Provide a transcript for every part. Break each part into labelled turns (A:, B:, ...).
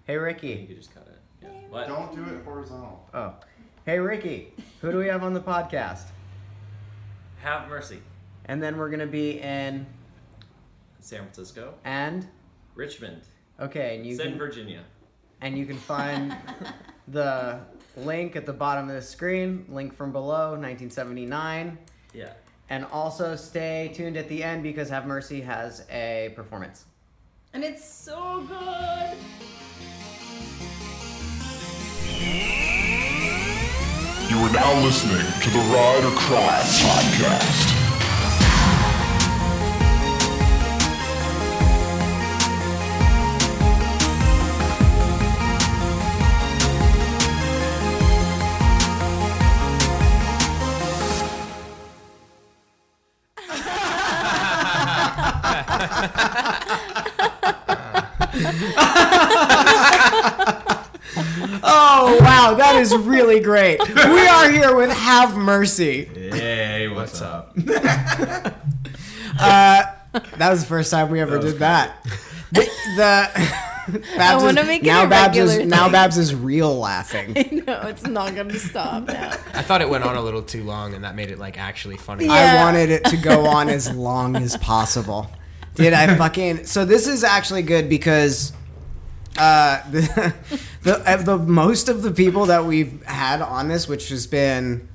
A: Hey, Ricky.
B: You could just cut it. Yeah. What?
C: Don't do it horizontal.
A: Oh. Hey, Ricky. Who do we have on the podcast?
B: Have Mercy.
A: And then we're going to be in...
B: San Francisco.
A: And?
B: Richmond.
A: Okay. And you
B: St.
A: can,
B: Virginia.
A: And you can find the link at the bottom of the screen. Link from below, 1979.
B: Yeah.
A: And also stay tuned at the end because Have Mercy has a performance.
D: And it's so good.
E: You are now listening to the Ride or Cry podcast.
A: Oh, wow, that is really great. We are here with Have Mercy.
C: Hey, what's up?
A: That was the first time we ever did that.
D: I want to make it a regular thing.
A: Now Babs is real laughing.
D: I know, it's not going to stop now.
F: I thought it went on a little too long, and that made it like actually funny.
D: Yeah.
A: I wanted it to go on as long as possible. Did I fucking... So this is actually good because... the most of the people that we've had on this, which has been,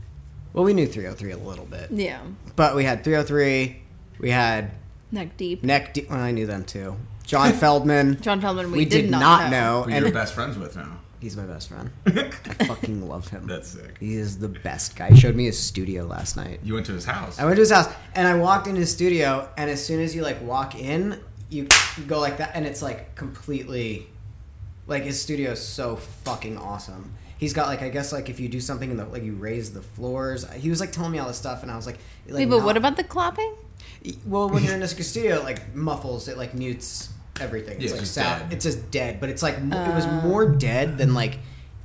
A: well, we knew 303 a little bit,
D: Yeah.
A: but we had 303, we had
D: Neck deep.
A: well, I knew them too. John Feldman.
D: John Feldman,
A: we did not know,
C: Who
A: and
C: you're best friends with now.
A: he's my best friend. I fucking love him.
C: That's sick.
A: He is the best guy. He showed me his studio last night.
C: You went to his house.
A: I went to his house and I walked in his studio, and as soon as you like walk in, you go like that, and it's like completely. Like, his studio is so fucking awesome. He's got, like, I guess, like, if you do something in the, like, you raise the floors. He was, like, telling me all this stuff, and I was like...
D: Wait, but what about the clapping?
A: Well, when you're in a studio, it, like, muffles, it, like, mutes everything. It's,
C: Yeah,
A: like,
C: just
A: sound.
C: dead.
A: It's just dead, but it's, like, it was more dead than, like,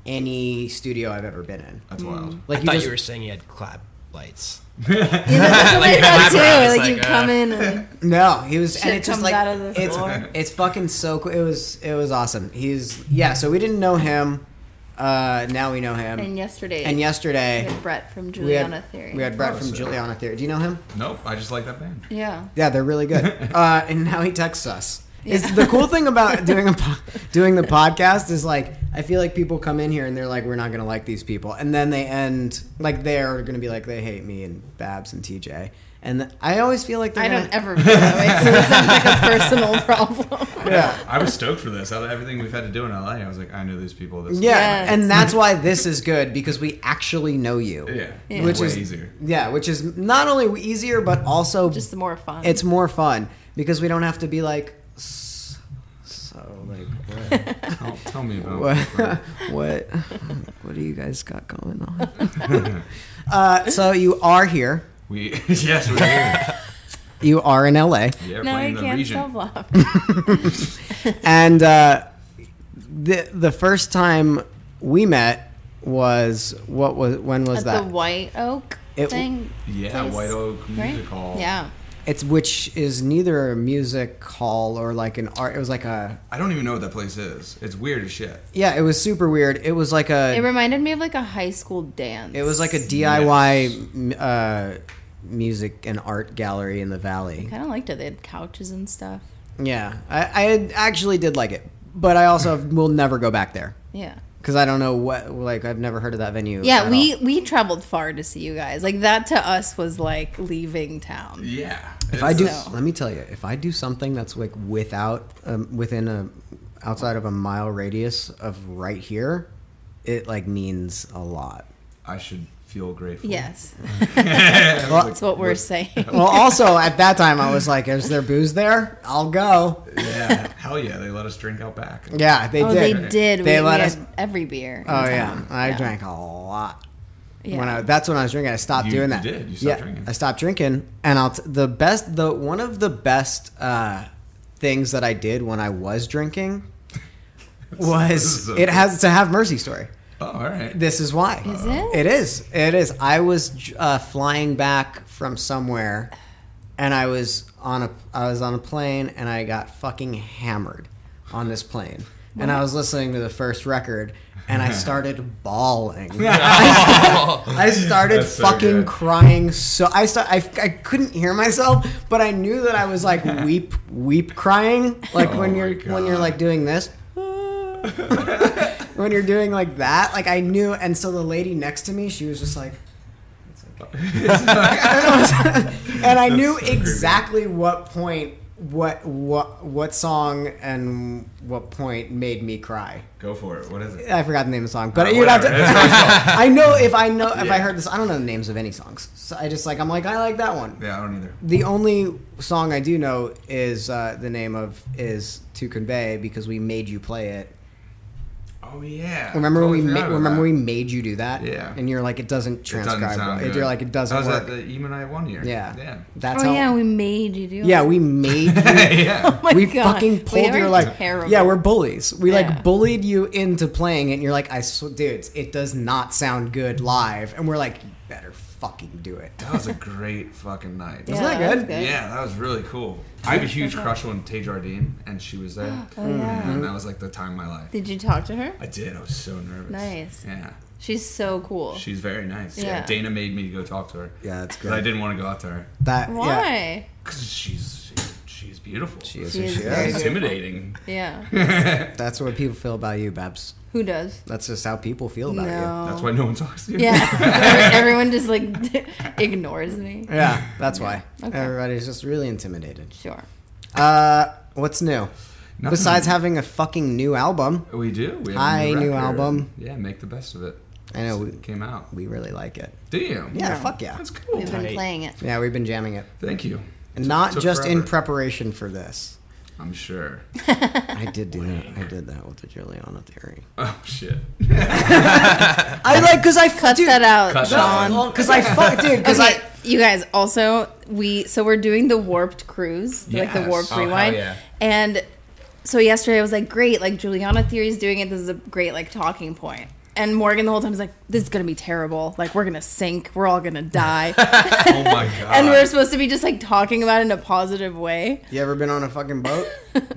A: any studio I've ever been in.
C: That's wild.
A: Like,
F: I thought you were saying he had clap lights.
D: Yeah, that's what I thought too.
F: eyebrows,
D: Like, you come in and
A: No, he was,
D: shit
A: and it's just
D: comes
A: like
D: out of the floor.
A: it's fucking so cool. It was awesome. So we didn't know him. Now we know him.
D: And yesterday.
A: And
D: We
A: yesterday,
D: had Brett from
A: we
D: Juliana
A: had
D: Theory.
A: we had Brett from
C: sick.
A: Juliana Theory. Do you know him?
C: Nope, I just like that band.
D: Yeah.
A: Yeah, they're really good. And now he texts us. It's the cool thing about doing the podcast is like I feel like people come in here and they're like, we're not gonna like these people, and then they end like they're gonna be like, they hate me and Babs and TJ, and I always feel like
D: I don't ever feel that way, so this sounds like a personal problem.
A: Yeah.
C: I was stoked for this. Out of everything we've had to do in LA, I was like, I know these people. This
A: Yeah,
D: Yes.
A: and that's why this is good because we actually know you.
C: Yeah.
A: Which
C: Way
A: is
C: easier.
A: Yeah, which is not only easier but also
D: Just more fun.
A: it's more fun because we don't have to be like
C: Tell me about
A: what do you guys got going on? So you are here.
C: Yes, we're here.
A: You are in LA,
C: Yeah,
D: now I
C: playing the
D: can't
C: region.
D: stop laughing.
A: and the first time we met was when was
D: At
A: that?
D: the White Oak
A: It-
D: thing.
C: Yeah,
D: place,
C: White Oak
D: right?
C: Music Hall.
D: Yeah.
A: It's which is neither a music hall or like an art. It was like a
C: I don't even know what that place is. It's weird as shit.
A: yeah. It was super weird. It was like
D: It reminded me of like a high school dance.
A: It was like a DIY music and art gallery in the valley.
D: I kind of liked it. They had couches and stuff.
A: Yeah, I actually did like it, but I also will never go back there
D: Yeah.
A: because I don't know what. Like, I've never heard of that venue.
D: Yeah,
A: at all.
D: we traveled far to see you guys. Like, that to us was like leaving town.
C: Yeah.
A: If I do,
D: So-
A: let me tell you, if I do something that's like outside of a mile radius of right here, it like means a lot.
C: I should feel grateful.
D: Yes.
A: Well,
D: That's what we're saying.
A: well, also at that time I was like, "Is there booze there? I'll go."
C: Yeah. Hell yeah, they let us drink out back.
A: Yeah, they
D: Oh,
A: did.
D: they did.
A: They
D: we
A: let
D: had
A: us.
D: every beer. in
A: Oh yeah,
D: town.
A: I
D: Yeah.
A: drank a lot.
D: Yeah.
A: That's when I was drinking. I stopped
C: You
A: doing that.
C: did. You stopped drinking.
A: I stopped drinking, and one of the best things that I did when I was drinking was
C: so
A: it has to Have Mercy story.
C: Oh, all right.
A: This is why.
D: Is it?
A: It is. It is. I was flying back from somewhere, and I was on a plane, and I got fucking hammered on this plane. and I was listening to the first record, and I started bawling. I started
C: That's so
A: fucking
C: good.
A: crying. So I couldn't hear myself, but I knew that I was like weep crying, like
C: Oh
A: when
C: my
A: you're
C: God.
A: like doing this. When you're doing like that, like I knew, and so the lady next to me, she was just like, and I knew
C: so creepy.
A: exactly what point, what song and what point made me cry.
C: Go for it. What is it?
A: I forgot the name of the song, but
C: Oh,
A: you'd have to.
C: whatever. It's not
A: I know if I
C: Yeah.
A: heard this, I don't know the names of any songs. So I just I'm like, I like that one.
C: Yeah, I don't either.
A: The only song I do know is the name of is "To Convey" because we made you play it.
C: Oh yeah.
A: Remember
C: Totally
A: when
C: forgot about that.
A: we made you do that?
C: Yeah.
A: And you're like, it doesn't
C: It doesn't
A: transcribe.
C: sound
A: well.
C: good.
A: You're like, it doesn't
C: I was
A: work.
C: at the Emo Nite one year.
A: Yeah.
C: Yeah.
A: That's
D: Oh
A: how.
D: yeah, we made you do it.
A: Yeah, we made you.
C: yeah.
D: Oh my
A: We
D: God.
A: fucking pulled
D: We
A: your
D: are
A: like.
D: terrible.
A: Yeah, we're bullies. We
D: Yeah.
A: like bullied you into playing it, and you're like, dude, it does not sound good live, and we're like, you better fucking do it.
C: That was a great fucking night.
D: Yeah,
A: Isn't that
D: was
A: good?
C: Yeah, that was really cool. I have a huge crush on Tay Jardine, and she was there.
D: Oh yeah.
C: And that was like the time of my life.
D: Did you talk to her?
C: I did. I was so nervous.
D: Nice.
C: Yeah.
D: She's so cool.
C: She's very nice.
D: Yeah.
C: Dana made me go talk to her.
A: Yeah, that's
C: Because I
A: good.
C: didn't want to go out to her.
A: That yeah,
D: Why?
C: Because she's beautiful.
A: she is
D: She
A: who
D: is
A: she
D: very
A: is.
D: good.
C: Intimidating.
D: Yeah.
A: That's what people feel about you, Babs.
D: Who does?
A: That's just how people feel about
D: No.
C: That's why no one talks to you.
D: Yeah. Everyone just like ignores me.
A: you. Yeah, that's why.
D: Okay.
A: Everybody's just really intimidated.
D: Sure.
A: What's new?
C: Nothing.
A: Besides having a fucking new album,
C: We do. We have
A: Hi,
C: a
A: new
C: record.
A: album.
C: Yeah, make the best of it.
A: I know
C: It came out.
A: we really like it.
C: Do you?
A: Yeah,
D: Yeah.
A: fuck yeah.
C: That's cool.
D: We've been
F: Tight.
D: playing it.
A: Yeah, we've been jamming it.
C: Thank you.
A: And not
C: took
A: just in
C: forever.
A: preparation for this.
C: I'm sure.
A: I did do that. I did that with the Juliana theory.
C: Oh shit.
A: I like because I
D: Cut that out,
C: Cut that
D: Sean.
C: out.
A: because I fuck dude because
D: Okay, you guys. Also, we're doing the Warped Cruise, like the
C: Yes.
D: Warped
C: Oh, hell
D: Rewind,
C: yeah.
D: and so yesterday I was like, great, like Juliana Theory's doing it. This is a great like talking point. And Morgan the whole time is like, this is gonna be terrible. Like we're gonna sink. We're all gonna die.
C: Oh my god.
D: And we're supposed to be just like talking about it in a positive way.
A: you ever been on a fucking boat?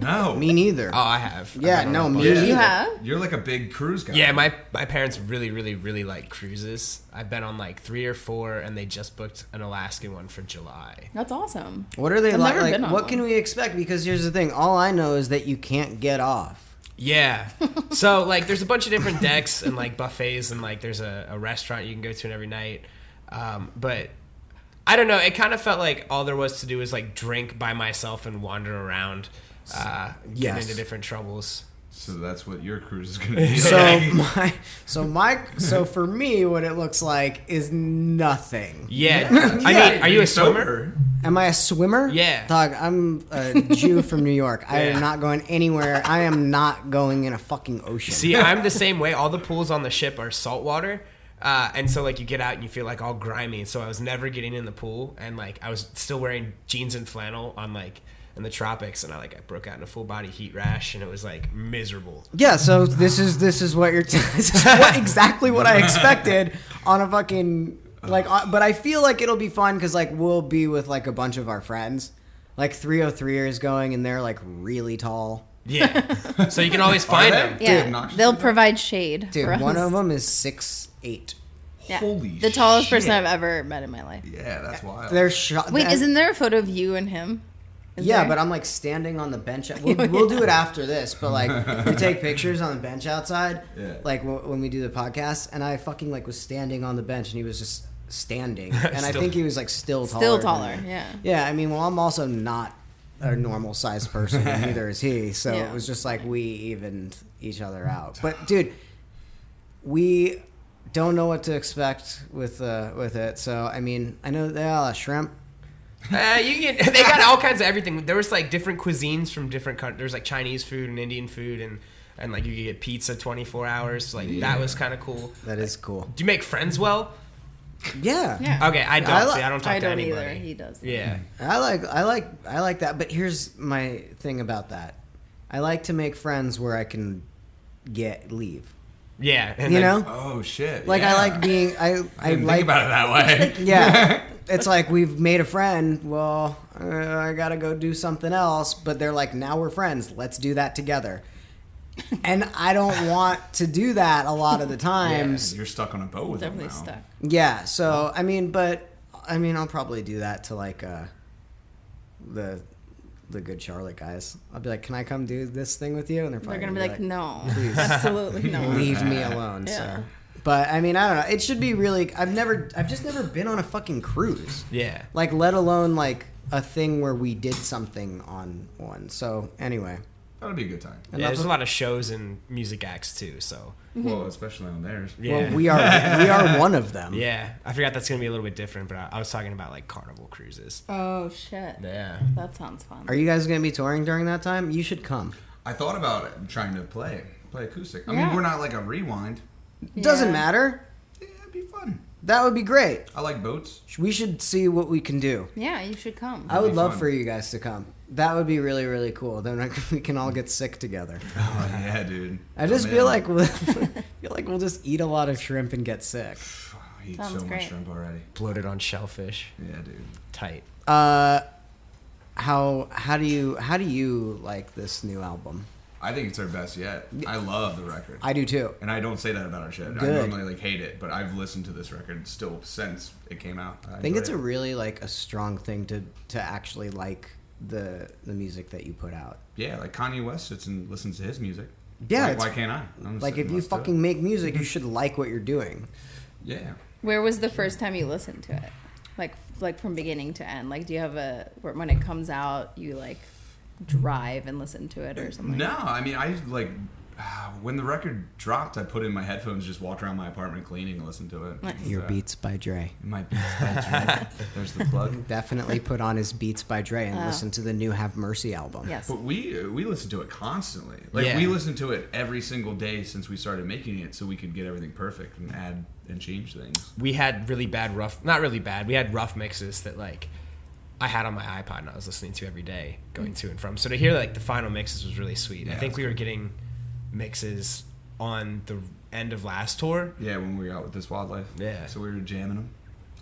C: no.
A: Me neither.
F: Oh, I have. I've
A: Yeah,
F: been on
A: no,
F: a
A: me
F: bunch.
A: neither.
D: You have?
C: You're like a big cruise guy.
F: Yeah, my parents really, really, really like cruises. I've been on like 3 or 4, and they just booked an Alaskan one for July.
D: That's awesome.
A: What are they
D: I've
A: like?
D: never been
A: Like,
D: on
A: what
D: one.
A: can we expect? Because here's the thing: all I know is that you can't get off.
F: Yeah. So like, there's a bunch of different decks and like buffets, and like there's a restaurant you can go to every night. But I don't know. It kind of felt like all there was to do was like drink by myself and wander around, getting
A: Yes.
F: into different troubles.
C: So that's what your cruise is gonna be.
A: So for me, what it looks like is nothing.
F: Yeah. I mean, are you a swimmer?
A: Am I a swimmer?
F: Yeah.
A: Dog, I'm a Jew from New York. I
F: Yeah.
A: am not going anywhere. I am not going in a fucking ocean.
F: See, I'm the same way. All the pools on the ship are saltwater. And so, like, you get out and you feel, like, all grimy. So I was never getting in the pool. And, like, I was still wearing jeans and flannel on, like, in the tropics. And I broke out in a full-body heat rash. And it was, like, miserable.
A: Yeah, so this is what you're. This is exactly what I expected on a fucking but I feel like it'll be fun because like we'll be with like a bunch of our friends, like 303ers going, and they're like really tall.
F: Yeah. So you can always find
C: they?
F: them.
D: Yeah,
C: obnoxious
D: they'll
C: like that?
D: provide shade.
A: Dude,
D: for us.
A: one of them is 6'8".
D: Yeah.
C: Holy
D: the tallest person
C: shit.
D: I've ever met in my life.
C: Yeah, that's wild.
A: They're shot.
D: Wait, isn't there a photo of you and him? Is
A: Yeah,
D: there?
A: but I'm like standing on the bench. We'll do it after this, but like we take pictures on the bench outside,
C: Yeah.
A: like when we do the podcast. And I fucking like was standing on the bench, and he was just standing, and I think he was like still taller.
D: Still
A: than
D: taller,
A: me.
D: yeah.
A: Yeah, I mean, well, I'm also not a normal sized person, and neither is he. So
D: Yeah.
A: it was just like we evened each other out. But dude, we don't know what to expect with it. So I mean, I know they all shrimp.
F: They got all kinds of everything. There was like different cuisines from different countries. There's like Chinese food and Indian food, and like you could get pizza 24 hours. Like that was kind of cool.
A: That is cool.
F: Do you make friends well?
A: Yeah.
D: Yeah.
F: Okay, I don't.
A: I
F: I don't talk
D: I
F: to
D: don't
F: anybody.
D: either. He does.
F: Yeah.
A: I like that, but here's my thing about that. I like to make friends where I can leave.
F: Yeah. And
A: You
F: then-
A: know?
C: Oh shit.
A: Like
C: yeah.
A: I like being I
C: Didn't
A: like
C: think about it that way.
A: yeah. It's like we've made a friend. Well, I got to go do something else, but they're like now we're friends. Let's do that together. And I don't want to do that a lot of the times.
C: You're stuck on a boat with them now.
D: Definitely stuck.
A: Yeah, so I'll probably do that to like the Good Charlotte guys. I'll be like, "Can I come do this thing with you?" And they're probably
D: They're gonna be like, no,
A: "Please,
D: absolutely no.
A: leave me alone,
D: Yeah.
A: sir." But I mean, I don't know. It should be really. I've just never been on a fucking cruise.
F: Yeah.
A: Like, let alone like a thing where we did something on one. So anyway,
C: That'll be a good time.
F: Yeah, there's a lot of shows and music acts too, so
C: Well, especially on theirs.
F: yeah.
A: well, we are one of them.
F: Yeah, I forgot that's gonna be a little bit different, but I was talking about like Carnival cruises.
D: Oh shit.
F: Yeah.
D: That sounds fun.
A: Are you guys going to be touring during that time? You should come.
C: I thought about it, trying to play acoustic. I
D: Yeah.
C: mean, we're not like a rewind.
A: Doesn't
D: Yeah.
A: matter.
C: Yeah, it'd be fun.
A: That would be great.
C: I like boats.
A: We should see what we can do.
D: Yeah, you should come.
A: I would
C: be
A: love
C: fun.
A: for you guys to come. That would be really, really cool. Then we can all get sick together.
C: Oh yeah, dude.
A: I just
C: Oh,
A: feel
C: man.
A: like we'll just eat a lot of shrimp and get sick.
C: I eat
D: Sounds
C: so much
D: great.
C: shrimp already.
F: Bloated on shellfish.
C: Yeah, dude.
F: Tight.
A: How do you like this new album?
C: I think it's our best yet. I love the record.
A: I do too.
C: And I don't say that about our shit. I
A: Good.
C: normally like hate it, but I've listened to this record still since it came out.
A: I think it's a
C: enjoy it.
A: really like a strong thing to actually like the music that you put out.
C: Yeah, like Kanye West sits and listens to his music.
A: Yeah,
C: Why can't I? I'm
A: Like
C: sitting
A: if you
C: listen to it.
A: fucking make music, you should like what you're doing.
C: Yeah.
D: Where was the first time you listened to it? Like from beginning to end? Like, do you have when it comes out, you like drive and listen to it or something?
C: No, I mean, I like when the record dropped, I put in my headphones, just walked around my apartment cleaning and listened to it.
D: Nice.
A: Your Beats by Dre.
C: My Beats by Dre. There's the plug.
A: Definitely put on his Beats by Dre and listen to the new Have Mercy album.
D: Yes.
C: But we listen to it constantly. Like
F: Yeah.
C: we listen to it every single day since we started making it, so we could get everything perfect and add and change things.
F: We had really bad not really bad. We had rough mixes that like I had on my iPod and I was listening to every day going to and from. So to hear like the final mixes was really sweet.
C: Yeah,
F: I think
C: that's
F: we were getting mixes on the end of last tour.
C: Yeah, when we were out with this wildlife.
F: Yeah.
C: So we were jamming them.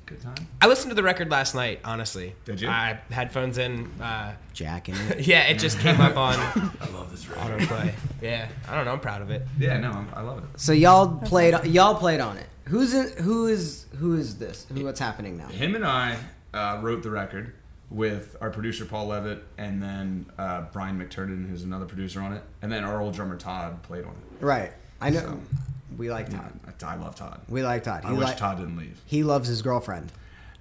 C: Good time.
F: I listened to the record last night, honestly.
C: Did you?
F: I had headphones in.
A: Jacking it.
F: Yeah, it just came up on
C: I love this record.
F: autoplay. Yeah, I don't know. I'm proud of it.
C: Yeah, no, I love it.
A: So y'all played on it. Who is this? What's happening now?
C: Him and I wrote the record with our producer Paul Levitt, and then Brian McTurnan, who's another producer on it, and then our old drummer Todd played on it.
A: Right. I know.
C: So-
A: We like
C: Yeah,
A: Todd.
C: I love Todd.
A: We like Todd.
C: I wish Todd didn't leave.
A: He loves his girlfriend.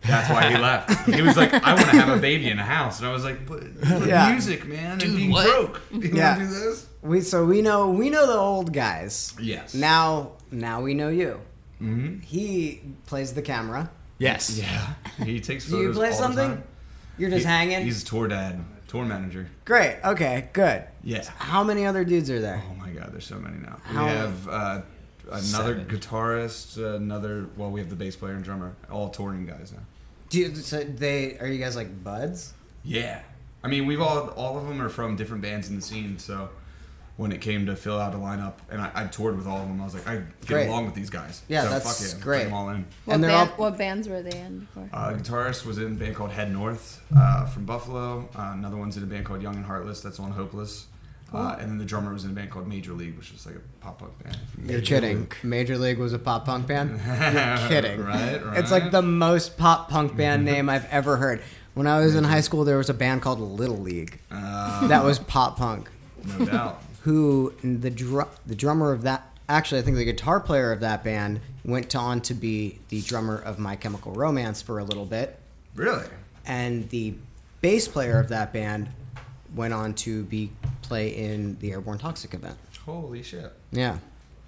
C: That's why he left. He was like, I want to have a baby in a house. And I was like, but
A: Yeah.
C: music, man,
F: Dude,
C: and being
F: what?
C: broke. You
A: Yeah.
C: want to do this?
A: We know the old guys.
C: Yes.
A: Now we know you.
C: Mm-hmm.
A: He plays the camera.
F: Yes.
C: Yeah. He takes
A: Do
C: photos
A: you play
C: all
A: something?
C: the time.
A: You're just hanging.
C: He's a tour dad, tour manager.
A: Great. Okay. Good.
C: Yeah.
A: How many other dudes are there?
C: Oh my God, there's so many now.
A: How-
C: We have another
F: 7.
C: guitarist, we have the bass player and drummer, all touring guys now.
A: Are you guys like buds?
C: Yeah. I mean, we've all of them are from different bands in the scene, so when it came to fill out a lineup, and I toured with all of them, I was like, I get
A: Great.
C: along with these guys.
A: Yeah,
C: so
A: that's
C: fuck yeah,
A: great.
C: bring them all in.
D: What,
A: And they're
D: band,
A: all-
D: what bands were they in before?
C: The guitarist was in a band called Head North from Buffalo. Another one's in a band called Young and Heartless, that's on Hopeless. And then the drummer was in a band called Major League, which is like a pop punk band.
A: You're kidding. Major League was a pop punk band? You're kidding.
C: Right.
A: It's like the most pop punk band name I've ever heard. When I was in high school, there was a band called Little League. That was pop punk.
C: No doubt.
A: Who the drummer of that, actually I think the guitar player of that band went on to be the drummer of My Chemical Romance for a little bit.
C: Really?
A: And the bass player of that band went on to play in the Airborne Toxic event.
C: Holy shit.
A: Yeah.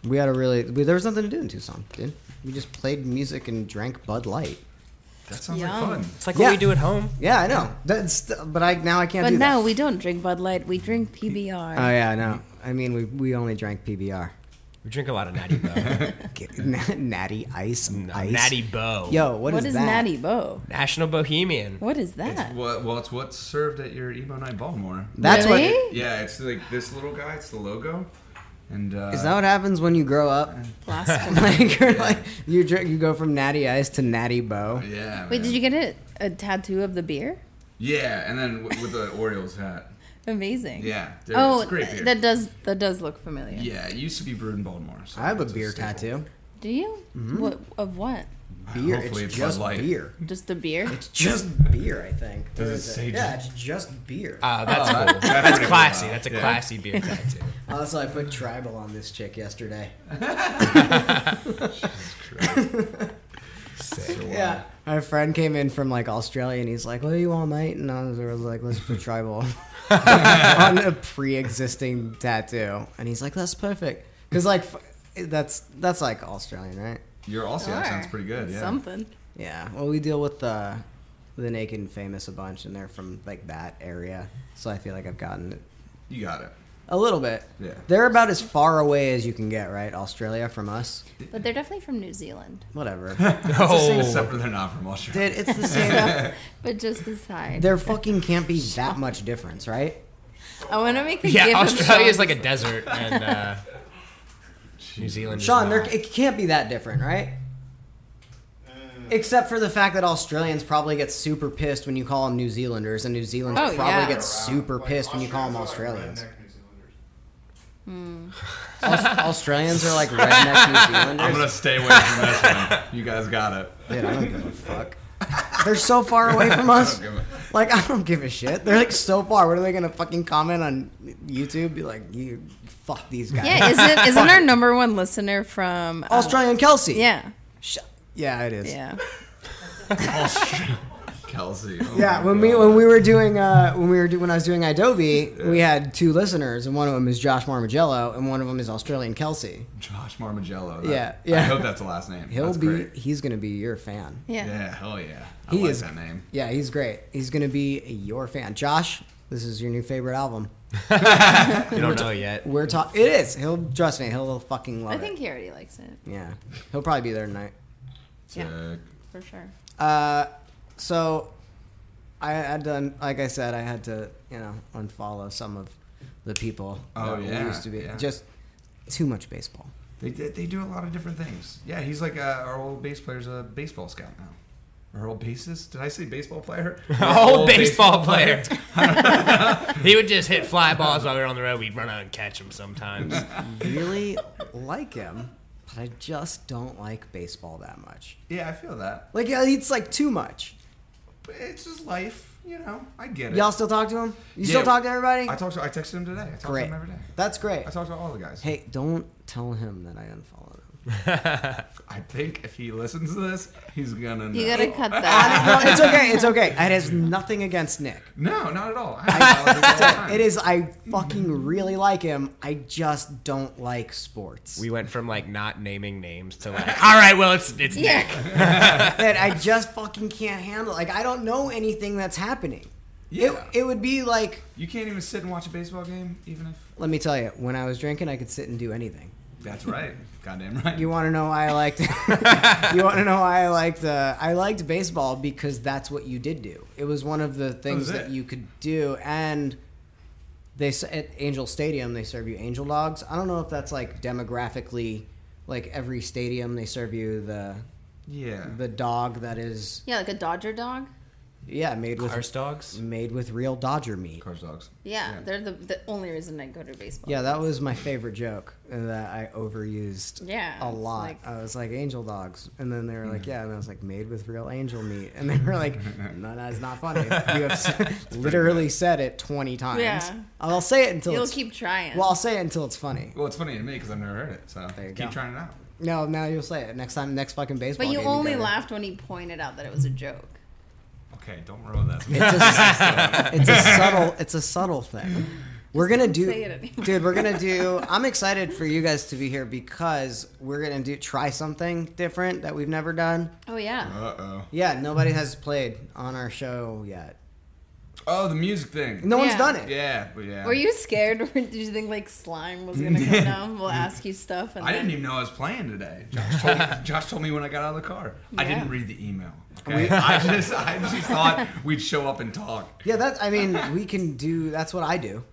A: There was nothing to do in Tucson, dude. We just played music and drank Bud Light.
C: That sounds
D: Yum.
C: like fun.
F: It's like
A: Yeah.
F: what we do at home.
A: Yeah, I know. But I can't
D: But
A: do
D: no,
A: that.
D: we don't drink Bud Light. We drink PBR.
A: Oh yeah, no. I mean, we only drank PBR.
F: We drink a lot of Natty Bo.
A: Natty Ice. Ice.
F: Natty Bo.
A: Yo,
D: what is
A: that?
D: Natty Bo?
F: National Bohemian.
D: What is that?
C: It's what's served at your Emo Nite Baltimore.
A: That's
D: Really?
A: what.
C: Yeah, it's like this little guy. It's the logo. And
A: Is that what happens when you grow up?
D: Blasphemy.
A: Like, you're like you go from Natty Ice to Natty Bo.
C: Yeah.
D: Wait,
C: man.
D: did you get a tattoo of the beer?
C: Yeah, and then with the Orioles hat.
D: Amazing.
C: Yeah. It's
D: Oh,
C: a great beer.
D: that does look familiar.
C: Yeah, it used to be brewed in Baltimore. So
A: I have a
C: it's
A: beer
C: staple.
A: tattoo.
D: Do you? What of what?
A: Beer.
C: Hopefully
A: It's
C: it's
A: just
C: Bud Light.
A: beer.
D: Just the beer?
A: It's just beer, I think.
C: Does
A: Or
C: it
A: is
C: say
A: Yeah, it's just beer.
F: That's
C: Oh,
F: cool.
C: that's
F: That's
C: pretty
F: classy.
C: cool.
F: That's a
C: Yeah.
F: classy beer tattoo.
A: Also, I put tribal on this chick yesterday.
F: Sick.
A: Yeah. My friend came in from like Australia and he's like, "What do you want, mate?" And I was like, "Let's put tribal on a pre-existing tattoo." And he's like, "That's perfect." Because like that's like Australian, right?
C: Your Aussie accent's pretty good. Yeah.
D: Something.
A: Yeah. Well, we deal with the Naked and Famous a bunch, and they're from like that area, so I feel like I've gotten it
C: You got it.
A: a little bit.
C: Yeah.
A: They're about as far away as you can get, right? Australia from us.
D: But they're definitely from New Zealand.
A: Whatever.
C: Except for they're not from Australia.
A: Dude, it's the same.
D: But just aside.
A: There fucking can't be that much difference, right?
D: I want to make the
F: Yeah,
D: gif of
F: Australia is
D: Sean.
F: like a desert, and New Zealand.
A: Sean,
F: is not.
A: it can't be that different, right? Except for the fact that Australians probably get super pissed when you call them New Zealanders, and New Zealanders
D: Oh,
A: probably
D: yeah.
A: get super pissed when you call them Australians. Australians are like redneck New Zealanders.
C: I'm gonna stay away from this one. You guys got it.
A: Dude, I don't give a fuck. They're so far away from us. Like, I don't give a shit. They're like so far. What are they gonna fucking comment on YouTube? Be like, you fuck these guys.
D: Yeah, isn't our number one listener from
A: Australian Kelsey.
D: Yeah.
A: Yeah, it is.
D: Yeah.
C: Kelsey. Oh
A: Yeah,
C: my
A: when
C: God.
A: we were doing when I was doing iDobe, we had two listeners, and one of them is Josh Marmagello, and one of them is Australian Kelsey.
C: Josh Marmagello.
A: Yeah.
C: I hope that's the last name. That's great.
A: He's gonna be your fan.
D: Yeah.
C: Yeah, hell yeah. I
A: He
C: like
A: is-
C: that name.
A: Yeah, he's great. He's gonna be your fan. Josh, this is your new favorite album.
F: You don't know yet.
A: It is. He'll trust me. He'll fucking love
D: I
A: it.
D: think he already likes it.
A: Yeah, he'll probably be there tonight.
C: Sick.
D: For sure.
A: So I had done, like I said, I had to, unfollow some of the people
C: Oh,
A: that
C: yeah,
A: used to be
C: yeah.
A: just too much baseball.
C: They do a lot of different things. Yeah, he's like our old bass player's a baseball scout now. Our old bassist? Did I say baseball player?
F: Old baseball player. He would just hit fly balls while we were on the road. We'd run out and catch them sometimes.
A: Really like him, but I just don't like baseball that much.
C: Yeah, I feel that.
A: Like, it's like too much.
C: But it's just life, I get it.
A: Y'all still talk to him? You
C: Yeah.
A: still talk to everybody?
C: I texted him today. I talk to
A: Great.
C: him every day.
A: That's great.
C: I talk to all the guys.
A: Hey, don't tell him that I unfollowed him.
C: I think if he listens to this, he's gonna know.
D: You gotta cut that.
A: No, it's okay. It's okay. It has nothing against Nick.
C: No, not at all. I
A: It is. I fucking really like him. I just don't like sports.
F: We went from like not naming names to like, all right, well it's Nick.
A: That I just fucking can't handle. Like, I don't know anything that's happening.
C: Yeah.
A: It would be like,
C: You can't even sit and watch a baseball game, even if.
A: let me tell you, when I was drinking, I could sit and do anything.
C: That's right. Goddamn right.
A: You want to know why I liked? You want to know why I liked? I liked baseball because that's what you did do. It was one of the things that you could do, and at Angel Stadium they serve you angel dogs. I don't know if that's like demographically, like every stadium they serve you the dog that is
D: Yeah, like a Dodger dog.
A: made with
F: Arse dogs.
A: made with real Dodger meat.
C: Cars dogs.
D: Yeah, they're the only reason I go to baseball.
A: Yeah, that was my favorite joke that I overused
D: Yeah,
A: a
D: it's
A: lot.
D: like-
A: I was like, angel dogs. And then they were like, yeah. And I was like, made with real angel meat. And they were like, no, that's not funny. You have literally said it 20 times.
D: Yeah.
A: I'll say it until
D: You'll
A: it's...
D: keep trying.
A: Well, I'll say it until it's funny.
C: Well, it's funny to me because I've never heard it, so
A: There you
C: keep
A: go.
C: trying it out.
A: No, now you'll say it. Next fucking baseball
D: but you
A: game
D: only
A: together.
D: laughed when he pointed out that it was a joke.
C: Okay, don't ruin that.
A: It's a subtle thing. We're gonna do,
D: say it anymore.
A: dude. We're gonna do. I'm excited for you guys to be here because we're gonna try something different that we've never done.
D: Oh yeah.
C: Uh-oh.
A: Yeah, nobody has played on our show yet.
C: Oh, the music thing.
A: No one's
D: Yeah.
A: done it.
C: Yeah, but yeah.
D: Were you scared, or did you think like slime was gonna come down? We'll ask you stuff. And
C: I didn't even know I was playing today. Josh told me when I got out of the car. I
D: Yeah.
C: didn't read the email. Okay? I just thought we'd show up and talk.
A: Yeah, we can do. That's what I do.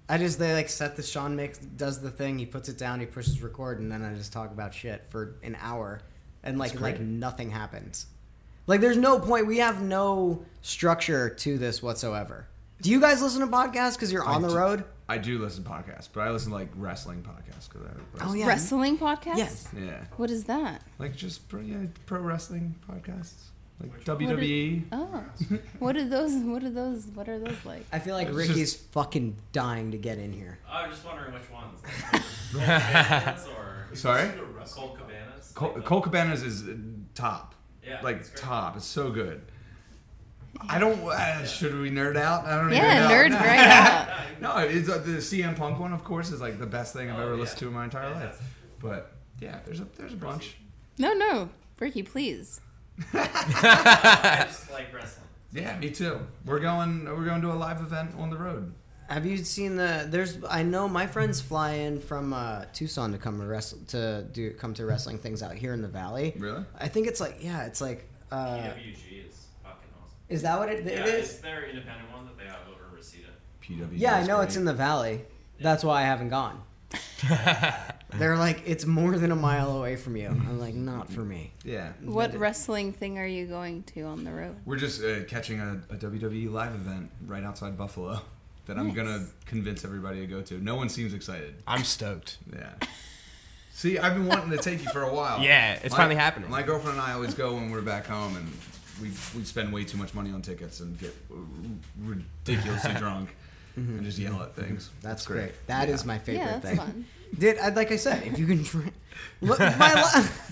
A: They like set the Sean does the thing. He puts it down. He pushes record, and then I just talk about shit for an hour, and like nothing happens. Like, there's no point. We have no structure to this whatsoever. Do you guys listen to podcasts because you're on the road?
C: I do listen to podcasts, but I listen to like wrestling podcasts because
A: Oh yeah,
D: Wrestling podcast?
A: Yes.
C: yeah,
D: What is that?
C: like just pro wrestling podcasts, like WWE.
D: Oh. What are those like?
A: I feel like
C: It's
A: Ricky's fucking dying to get in here.
B: I was just wondering which ones. Colt Cabanas or
C: Sorry?
B: Colt Cabanas?
C: Cole Cabanas is top,
B: Yeah,
C: like
B: it's great.
C: top. It's so good. I don't. Should we nerd out? I don't.
D: Yeah,
C: nerd
D: nerd
C: out.
D: right out.
C: No, it's the CM Punk one, of course, is like the best thing I've ever
B: yeah.
C: listened to in my entire life.
B: Fantastic.
C: But yeah, there's a bunch.
D: No, Ricky, please.
B: I just like wrestling.
C: Yeah, me too. We're going to a live event on the road.
A: Have you seen I know my friends fly in from Tucson to come to wrestling things out here in the Valley.
C: Really?
A: I think it's like it's like.
B: PWG is fucking awesome.
A: Is that what it is?
B: It's their independent one that they have over in Reseda.
C: PW.
A: Yeah, I know it's in the Valley. That's why I haven't gone. They're like, it's more than a mile away from you. I'm like, not for me.
C: Yeah.
D: What wrestling thing are you going to on the road?
C: We're just catching a WWE live event right outside Buffalo that I'm gonna convince everybody to go to. No one seems excited.
F: I'm stoked.
C: Yeah. See, I've been wanting to take you for a while.
F: Yeah, it's finally happening.
C: My girlfriend and I always go when we're back home, and we spend way too much money on tickets and get ridiculously drunk and just yell at things.
A: That's great. That is my favorite
D: Yeah, that's
A: thing.
D: fun.
A: Like I said, if you can drink,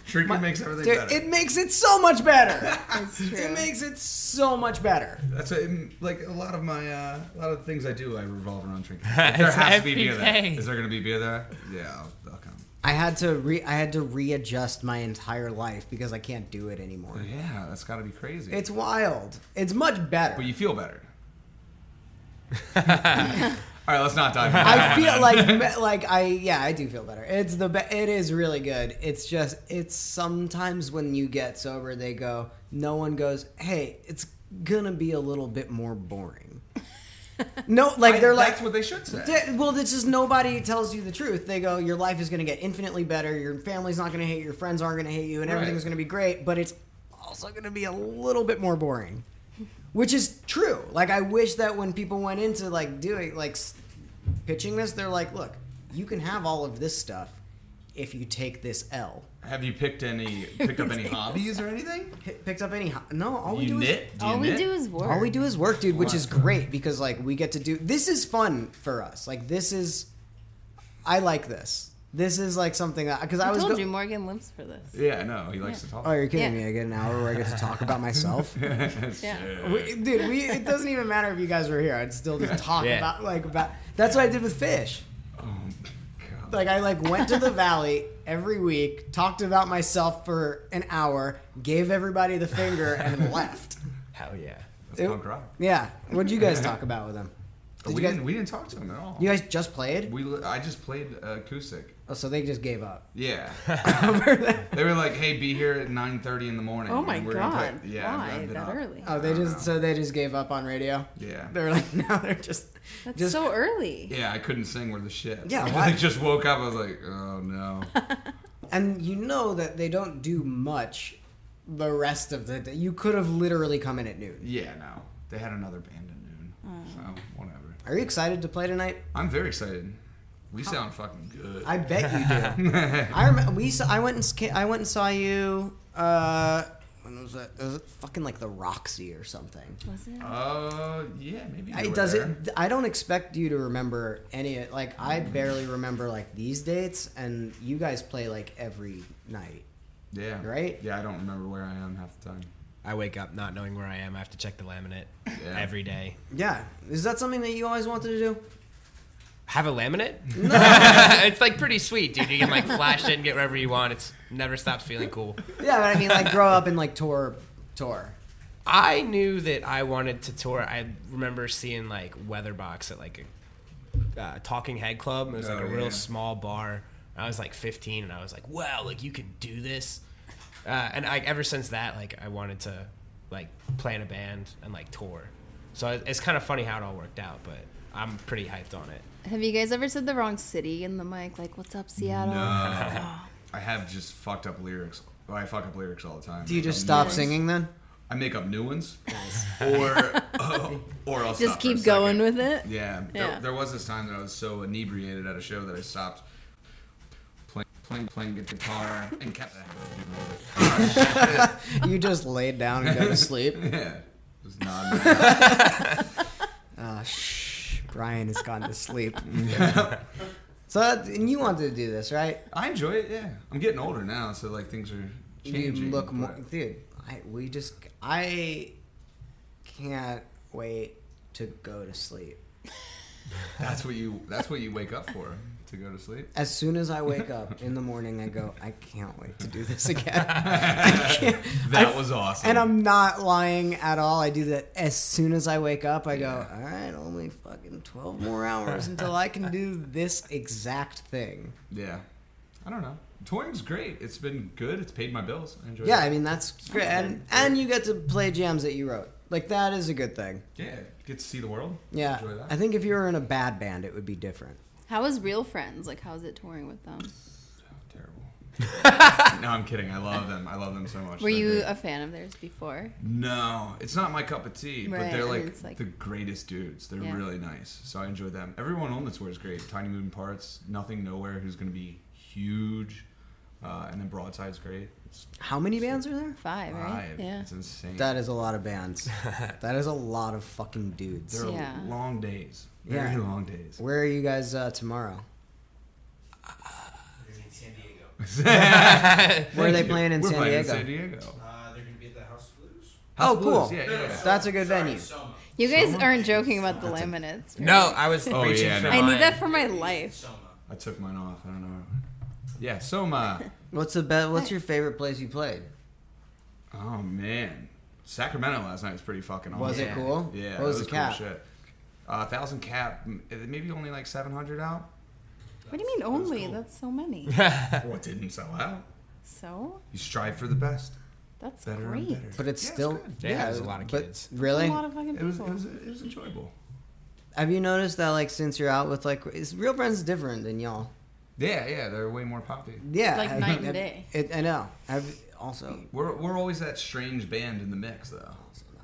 C: Drinking makes everything
A: dude,
C: better.
A: it makes it so much better.
D: That's true.
A: It makes it so much better.
C: That's like a lot of the things I do. I revolve around drinking. If there has to be beer there.
F: every day.
C: Is there going to be beer there? Yeah, I'll come.
A: I had to readjust my entire life because I can't do it anymore.
C: But yeah, that's got to be crazy.
A: It's wild. It's much better.
C: But you feel better. All right, let's not dive.
A: I feel I do feel better. It is really good. It's just sometimes when you get sober, no one goes, hey, it's gonna be a little bit more boring. No, they're like,
C: that's what they should say.
A: well, it's just nobody tells you the truth. They go, your life is gonna get infinitely better. Your family's not gonna hate you. Your friends aren't gonna hate you, and everything's gonna be great. But it's also gonna be a little bit more boring. Which is true. Like, I wish that when people went into pitching this, they're like, look, you can have all of this stuff if you take this L.
C: Have you picked up any hobbies or anything?
A: Picked up any? No, all we
C: You
A: do
C: knit?
A: is
C: Do you
D: All we
C: knit?
D: do is work.
A: all we do is work, dude, which is great because we get to do. This is fun for us. I like this. This is something that because
D: I told you Morgan lives for this.
C: Yeah, I know. He likes to talk.
A: Oh, you're kidding
D: Yeah.
A: me! I get an hour where I get to talk about myself.
D: Yeah.
A: Dude, it doesn't even matter if you guys were here. I'd still just talk
F: Yeah.
A: about. That's what I did with Fish.
C: Oh, God.
A: I went to the Valley every week, talked about myself for an hour, gave everybody the finger, and left.
F: Hell yeah.
C: That's punk rock.
A: Yeah. What did you guys talk about with him?
C: We didn't talk to him at all.
A: You guys just played?
C: I just played acoustic.
A: Oh, so they just gave up.
C: Yeah. They were like, "Hey, be here at 9:30 in the morning."
D: Oh my
C: and we're gonna play."
D: god.
C: Yeah,
D: Why
C: wrapped it
D: that
C: up.
D: early?
A: Oh, they just gave up on radio.
C: Yeah.
A: They're like, now they're just.
D: That's so early.
C: Yeah, I couldn't sing worth a shit.
A: Yeah,
C: I
A: why?
C: just woke up. I was like, "Oh no."
A: And you know that they don't do much the rest of the day. You could have literally come in at noon.
C: Yeah, no. They had another band at noon, so whatever.
A: Are you excited to play tonight?
C: I'm very excited. We sound fucking good.
A: I bet you do. I remember I went and saw you. When was it? Was it fucking the Roxy or something?
D: Was it?
C: Yeah, maybe.
A: It does it. I don't expect you to remember any. I barely remember these dates, and you guys play every night.
C: Yeah.
A: Right?
C: Yeah, I don't remember where I am half the time.
F: I wake up not knowing where I am. I have to check the laminate every day.
A: Yeah. Is that something that you always wanted to do?
F: Have a laminate?
A: No.
F: It's pretty sweet, dude. You can flash it and get wherever you want. It's never stops feeling cool.
A: Yeah, but I mean, grow up and tour.
F: I knew that I wanted to tour. I remember seeing Weatherbox at a Talking Head Club. It was a real small bar. I was 15, and I was like, wow, you can do this. And ever since that, I wanted to play in a band and tour. So it's kind of funny how it all worked out, but I'm pretty hyped on it.
D: Have you guys ever said the wrong city in the mic? What's up, Seattle?
C: No. I have just fucked up lyrics. Well, I fuck up lyrics all the time.
A: Do you just stop singing then?
C: I make up new ones, or I'll
D: Just
C: stop
D: keep
C: for a
D: going
C: second.
D: with it.
C: Yeah,
D: Yeah.
C: There was this time that I was so inebriated at a show that I stopped playing guitar and kept
A: You just laid down and go to sleep.
C: Yeah, just nodding.
A: Brian has gone to sleep. So, and you wanted to do this, right?
C: I enjoy it. Yeah, I'm getting older now, so like things are changing.
A: You look more,
C: but-
A: dude. I can't wait to go to sleep.
C: That's what you wake up for, to go to sleep.
A: As soon as I wake up in the morning, I go, I can't wait to do this again. That
C: was awesome.
A: And I'm not lying at all. I do that as soon as I wake up. I go, all right, only fucking 12 more hours until I can do this exact thing.
C: Yeah, I don't know. Touring's great. It's been good. It's paid my bills. I enjoy it.
A: Yeah, I mean, that's great. And you get to play jams that you wrote. Like, that is a good thing.
C: Yeah, get to see the world.
A: Yeah.
C: Enjoy that.
A: I think if you were in a bad band, it would be different.
D: How is Real Friends? Like, how's it touring with them?
C: Terrible. No, I'm kidding. I love them. I love them so much.
D: Were
C: They're
D: you
C: great.
D: a fan of theirs before?
C: No, it's not my cup of tea. But
D: Right,
C: they're
D: I mean,
C: like,
D: it's like-
C: the greatest dudes. They're
D: Yeah.
C: really nice. So I enjoy them. Everyone on the tour is great. Tiny Moving Parts, Nothing Nowhere, who's going to be huge. And then Broadside's great. It's
A: How many bands are there?
D: 5, right?
C: five.
D: Yeah.
C: It's insane.
A: That is a lot of bands. That is a lot of fucking dudes.
C: They're
D: Yeah.
C: long days. Very
A: Yeah.
C: long days.
A: Where are you guys tomorrow?
B: They're in San Diego.
A: Where are they playing in
C: We're
A: San
C: playing
A: Diego?
C: in San Diego.
B: They're going to be at the House of Blues.
A: Oh,
C: House
A: cool.
C: Blues, Yeah.
A: That's a good venue.
B: Soma.
D: You guys aren't joking about the laminates. Right?
F: No, I was
C: Oh,
F: reaching
C: yeah,
F: for
C: no.
D: I
F: mine.
D: need that for my life.
B: Soma.
C: I took mine off. I don't know. Yeah, Soma.
A: What's your favorite place you played?
C: Oh man, Sacramento last night was pretty fucking awesome.
A: Was it cool?
C: Yeah,
A: What was
C: that
A: the cap?
C: Cool shit. 1,000 cap, maybe only like 700 out.
D: What do you mean only?
C: cool.
D: That's so many.
C: Well, it didn't sell out.
D: So?
C: You strive for the best,
D: That's
C: better
D: great.
C: and better.
A: But it's
C: Yeah,
A: still
C: good.
F: Yeah, there's a lot of
A: but
F: kids.
A: Really?
D: A lot of fucking
C: It was
D: people.
C: it was enjoyable.
A: Have you noticed that like since you're out with like is Real Friends different than y'all?
C: Yeah, they're way more poppy.
A: Yeah,
D: Like night and day.
A: I know. Also
C: We're always that strange band in the mix though.
A: not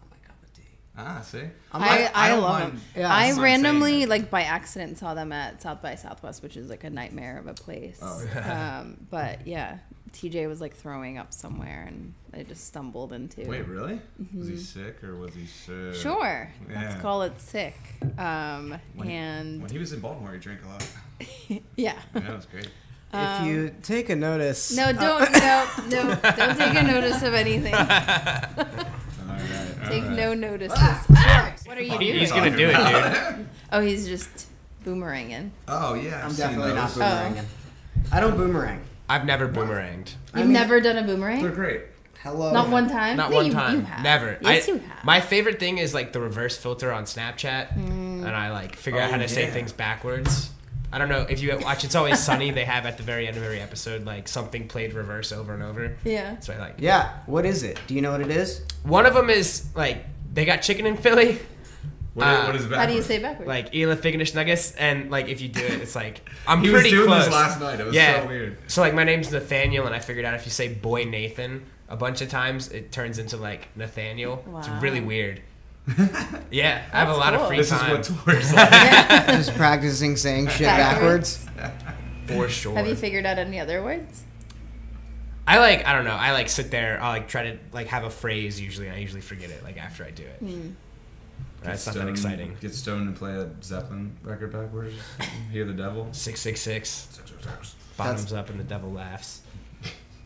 A: my cup of tea.
C: Ah, see.
D: I
C: don't
D: love
C: mind-
D: them.
A: Yeah,
D: I
C: I'm not
D: randomly,
C: saying that.
D: like by accident, saw them at South by Southwest, which is like a nightmare of a place.
C: Oh,
D: But yeah, TJ was like throwing up somewhere, and I just stumbled into.
C: Wait, really? Was he sick or was he sick?
D: Sure,
C: Yeah.
D: let's call it sick.
C: When
D: And
C: he was in Baltimore, he drank a lot.
D: yeah.
C: Yeah, that was great.
A: If you take a notice,
D: No, don't don't take a notice of anything.
C: All right.
D: Take
C: all right.
D: no notices. What are you doing?
F: He's gonna do it, dude.
D: Oh, he's just boomeranging.
C: Oh yeah,
A: I'm
C: I've
A: definitely
C: seen
A: not
C: those.
A: boomeranging. I don't boomerang.
F: I've never boomeranged.
D: You've never done a boomerang?
C: They're great.
A: Hello.
D: Not one time?
F: Not
D: No,
F: one
D: you
F: time.
D: have.
F: Never.
D: Yes, you have.
F: My favorite thing is like the reverse filter on Snapchat, and I like figure out how to say
C: yeah.
F: things backwards. I don't know if you watch It's Always Sunny. They have at the very end of every episode like something played reverse over and over.
D: Yeah.
F: So I like.
A: Yeah. What is it? Do you know what it is?
F: One of them is like they got chicken in Philly,
C: What is
D: How do you say backwards?
F: like Ela Fignish Nuggets, and like if you do it, it's like I'm
C: He was
F: pretty
C: doing
F: close.
C: this last night. It was
F: Yeah.
C: so weird.
F: So like my name's Nathaniel, and I figured out if you say boy Nathan a bunch of times, it turns into like Nathaniel. It's
D: Wow.
F: really weird. Yeah, I have a
D: That's
F: lot of
D: cool.
F: free
C: This
F: time
C: is what tours like.
A: Just practicing saying shit
D: Backwards.
A: backwards.
F: for sure.
D: Have you figured out any other words?
F: I don't know. I like sit there. I'll like try to like have a phrase usually, and I usually forget it like after I do it. That's not that exciting.
C: Get stoned and play a Zeppelin record backwards. Hear the devil.
F: 666. Bottoms up and the devil laughs.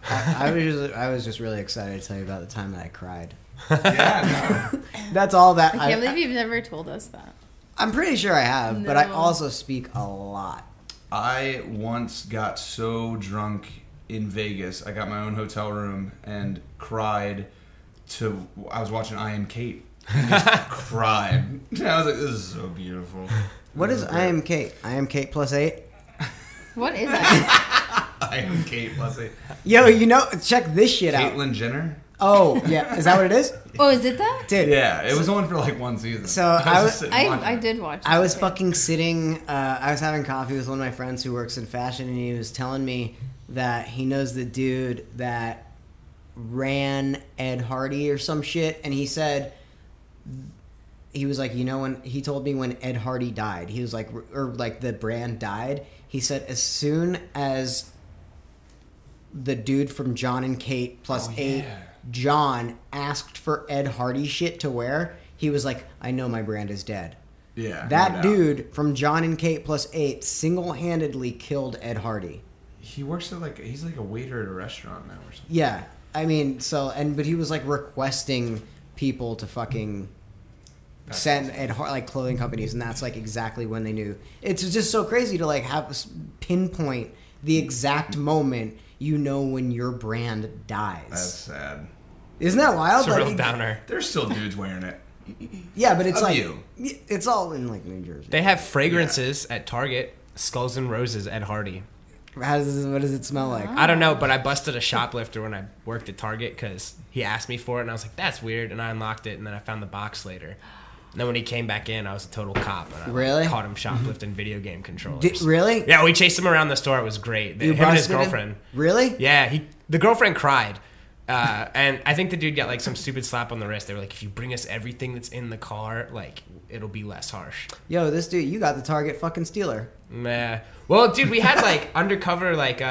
A: I was just really excited to tell you about the time that I cried.
C: Yeah, no.
A: That's all that
D: I can't believe you've never told us that.
A: I'm pretty sure I have, but I
D: No.
A: also speak a lot.
C: I once got so drunk in Vegas, I got my own hotel room and cried to. I was watching I Am Kate. And just cried. I was like, "This is so beautiful."
A: What is I Am Kate? I Am Kate plus 8?
D: What is that?
C: I Am Kate plus it.
A: Yo, check this shit out.
C: Caitlyn Jenner.
A: Oh, yeah. Is that what it is?
D: Oh, is it that?
A: Dude.
C: Yeah, it was on for like one season.
A: So I was-
C: just sitting watching
D: I
C: it.
D: did watch.
A: I was
D: it.
A: fucking sitting, I was having coffee with one of my friends who works in fashion, and he was telling me that he knows the dude that ran Ed Hardy or some shit, and he said he was like, when he told me when Ed Hardy died, he was like, or like the brand died, he said as soon as the dude from John and Kate plus 8, John, asked for Ed Hardy shit to wear, he was like, I know my brand is dead.
C: Yeah.
A: That dude from John and Kate plus 8 single-handedly killed Ed Hardy.
C: He works at he's like a waiter at a restaurant now or something.
A: Yeah. I mean, but he was like requesting people to fucking send Ed Hardy, like clothing companies, and that's like exactly when they knew. It's just so crazy to like pinpoint the exact moment when your brand dies.
C: That's sad.
A: Isn't that wild?
F: It's a real downer.
C: There's still dudes wearing it.
A: Yeah, but it's
C: Of
A: it's all in like New Jersey.
F: They have fragrances at Target. Skulls and Roses, Ed Hardy.
A: What does it smell like?
F: I don't know, but I busted a shoplifter when I worked at Target because he asked me for it, and I was like, that's weird, and I unlocked it, and then I found the box later. And then when he came back in, I was a total cop, and I
A: Really?
F: caught him shoplifting video game controllers.
A: Really?
F: Yeah, we chased him around the store. It was great.
A: You
F: Him and his
A: busted him?
F: girlfriend.
A: Really?
F: Yeah, the girlfriend cried. And I think the dude got like some stupid slap on the wrist. They were like, if you bring us everything that's in the car, like, it'll be less harsh.
A: Yo, this dude, you got the Target fucking stealer.
F: Nah. Well, dude, we had like undercover like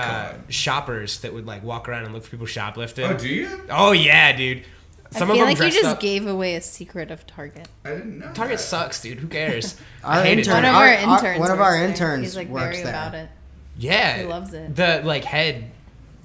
F: shoppers that would like walk around and look for people shoplifting.
C: Oh, do you?
F: Oh yeah, dude. Some
D: I
F: of
D: feel
F: them
D: like you
F: dressed
D: just
F: up.
D: gave away a secret of Target.
C: I didn't know.
F: Target
C: that.
F: sucks, dude. Who cares?
A: Our
F: I hate it.
A: intern-
D: One of
A: Our-
D: our
A: our-
D: interns.
A: one of our
D: works there.
A: interns
D: He's like
A: works
D: very
A: there.
D: about it.
F: Yeah,
D: He loves it.
F: The like head.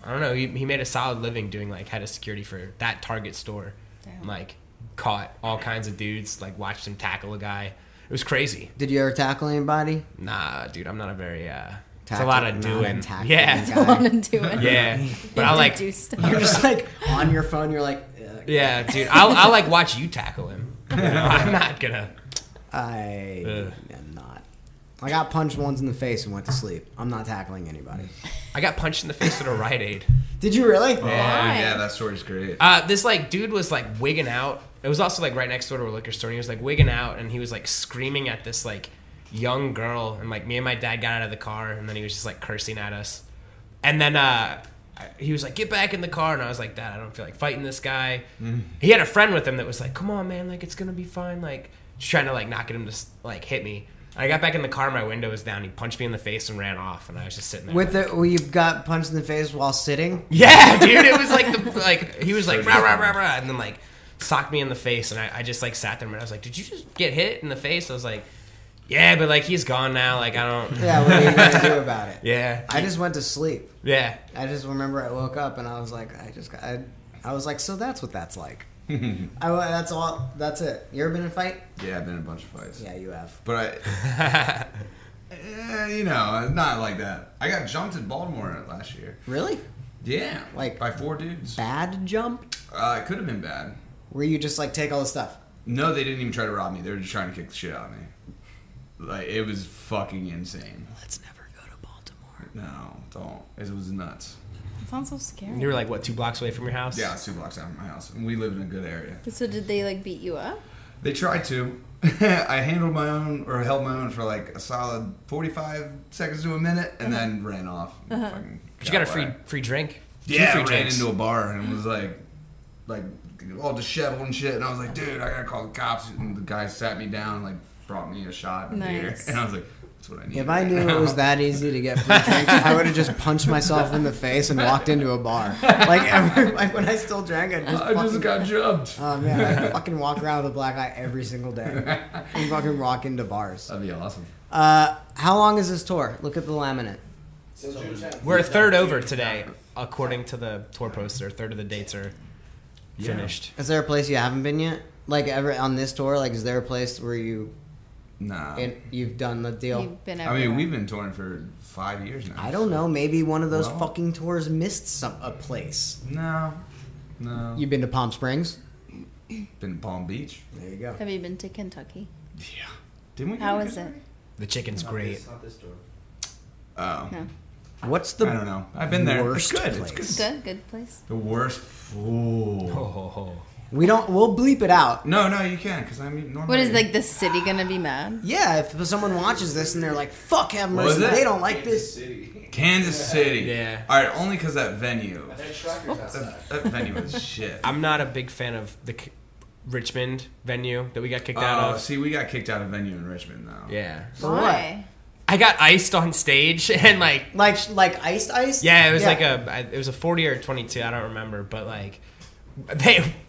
F: I don't know. He made a solid living doing like head of security for that Target store.
D: Damn.
F: Like caught all kinds of dudes. Like watched him tackle a guy. It was crazy.
A: Did you ever tackle anybody?
F: Nah, dude. I'm not a very. It's a
A: Tackle-
F: lot of
A: not a
F: doing.
A: tackling
F: Yeah.
A: guy.
D: I want to do it.
F: Yeah. But I
D: To
F: like.
D: do stuff.
A: You're just like on your phone. You're like,
F: Yeah, dude. I'll like watch you tackle him. You know, I'm not gonna.
A: I
F: Ugh.
A: am not. I got punched once in the face and went to sleep. I'm not tackling anybody.
F: I got punched in the face at a Rite Aid.
A: Did you really?
C: Oh,
D: Why?
C: yeah, that story's great.
F: This like dude was like wigging out. It was also like right next door to a liquor store. And he was like wigging out, and he was like screaming at this like young girl. And like me and my dad got out of the car, and then he was just like cursing at us. And then he was like, "Get back in the car," and I was like, "Dad, I don't feel like fighting this guy." He had a friend with him that was like, "Come on, man, like it's gonna be fine." Like just trying to like not get him to like hit me. I got back in the car, my window was down. He punched me in the face and ran off, and I was just sitting there.
A: You got punched in the face while sitting?
F: Yeah, dude, it was like he was like rah, rah, rah, rah, and then like socked me in the face, and I just like sat there and I was like, "Did you just get hit in the face?" I was like, "Yeah, but like he's gone now. Like I don't."
A: Yeah, what are you gonna do about it?
F: Yeah,
A: I just went to sleep.
F: yeah.
A: I just remember I woke up and I was like, I was like, so that's what that's like. That's all. That's it. You ever been in a fight?
C: Yeah, I've been in a bunch of fights.
A: Yeah, you have.
C: But not like that. I got jumped in Baltimore last year.
A: Really?
C: Yeah,
A: Like-
C: by 4 dudes.
A: Bad jump?
C: It could have been bad.
A: Where you just like take all the stuff?
C: No, they didn't even try to rob me. They were just trying to kick the shit out of me. Like it was fucking insane.
A: Let's never go to Baltimore.
C: No, don't. It was nuts.
D: It sounds so scary.
F: You were like what, 2 blocks away from your house?
C: Yeah, it's 2 blocks out from my house, and we live in a good area.
D: So did they like beat you up?
C: They tried to. I held my own for like a solid 45 seconds to a minute, and then ran off. Fucking
F: But you got a
C: away.
F: free drink.
C: Yeah,
F: Two
C: I
F: free
C: ran
F: drinks.
C: into a bar and was like all disheveled and shit. And I was like, dude, I gotta call the cops. And the guy sat me down and like brought me a shot and a beer.
D: Nice.
C: And I was like, that's what I need.
A: If I knew it was that easy to get free drinks, I would have just punched myself in the face and walked into a bar. Like when I still drank, I just
C: got jumped.
A: Oh man, I fucking walk around with a black eye every single day and fucking walk into bars.
C: That'd be awesome.
A: How long is this tour? Look at the laminate.
F: We're a third over today, according to the tour poster. A third of the dates are finished.
A: Is there a place you haven't been yet? Like ever on this tour? Like, is there a place where
C: Nah.
A: you've done the deal?
D: You've been
C: I
D: everywhere.
C: mean, we've been touring for 5 years now.
A: I don't know. Maybe one of those
C: Well-
A: fucking tours missed a place.
C: No.
A: You've been to Palm Springs?
C: Been to Palm Beach.
A: There you go.
D: Have you been to Kentucky?
C: Yeah. Didn't we?
D: How
C: go to
D: is it?
C: Kentucky?
F: The chicken's great.
B: It's not this door.
C: Oh.
D: No.
A: What's the
C: I don't know. I've been there.
A: worst
C: It's good.
A: place?
C: It's
D: It's
C: good.
D: good. Good place.
C: The worst. Ooh.
F: Ho, ho, ho.
A: We'll bleep it out.
C: No, you can't, because I mean, normally...
D: What is, like, the city gonna be mad?
A: Yeah, if someone watches this and they're like, fuck, have
C: What was
A: mercy,
C: it?
A: they don't like this.
C: Kansas City.
F: Yeah.
C: All right, only because that venue. That venue is shit.
F: I'm not a big fan of the Richmond venue that we got kicked out of.
C: See, we got kicked out of venue in Richmond, though.
F: Yeah.
A: For
D: Why?
F: I got iced on stage and like
A: iced?
F: yeah, it was it was a 40 or 22, I don't remember, but like